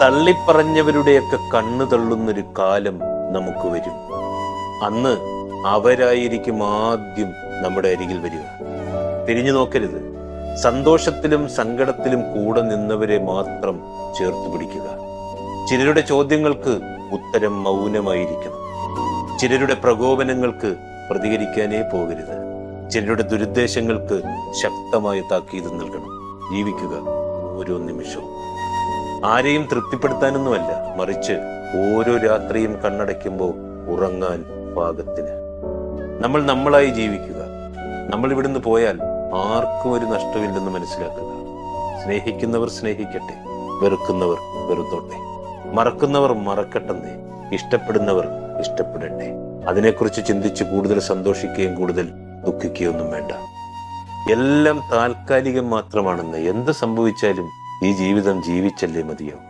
തള്ളിപ്പറഞ്ഞവരുടെയൊക്കെ കണ്ണു തള്ളുന്നൊരു കാലം നമുക്ക് വരും. അന്ന് അവരായിരിക്കും ആദ്യം നമ്മുടെ അരികിൽ വരിക. തിരിഞ്ഞു നോക്കരുത്. സന്തോഷത്തിലും സങ്കടത്തിലും കൂടെ നിന്നവരെ മാത്രം ചേർത്ത് പിടിക്കുക. ചിലരുടെ ചോദ്യങ്ങൾക്ക് ഉത്തരം മൗനമായിരിക്കണം. ചിലരുടെ പ്രകോപനങ്ങൾക്ക് പ്രതികരിക്കാനേ പോകരുത്. ചിലരുടെ ദുരുദ്ദേശങ്ങൾക്ക് ശക്തമായ താക്കീത് നൽകണം. ജീവിക്കുക ഓരോ നിമിഷവും. ആരെയും തൃപ്തിപ്പെടുത്താനൊന്നുമല്ല, മറിച്ച് ഓരോ രാത്രിയും കണ്ണടയ്ക്കുമ്പോൾ ഉറങ്ങാൻ പാകത്തിന് നമ്മൾ നമ്മളായി ജീവിക്കുക. നമ്മൾ ഇവിടുന്ന് പോയാൽ ആർക്കും ഒരു നഷ്ടമില്ലെന്ന് മനസ്സിലാക്കുക. സ്നേഹിക്കുന്നവർ സ്നേഹിക്കട്ടെ, വെറുക്കുന്നവർ വെറുത്തോട്ടെ, മറക്കുന്നവർ മറക്കട്ടെന്നേ, ഇഷ്ടപ്പെടുന്നവർ ഇഷ്ടപ്പെടട്ടെ. അതിനെക്കുറിച്ച് ചിന്തിച്ച് കൂടുതൽ സന്തോഷിക്കുകയും കൂടുതൽ ദുഃഖിക്കുകയൊന്നും വേണ്ട. എല്ലാം താൽക്കാലികം മാത്രമാണെന്ന്. എന്ത് സംഭവിച്ചാലും ഈ ജീവിതം ജീവിച്ചല്ലേ മതിയാവും.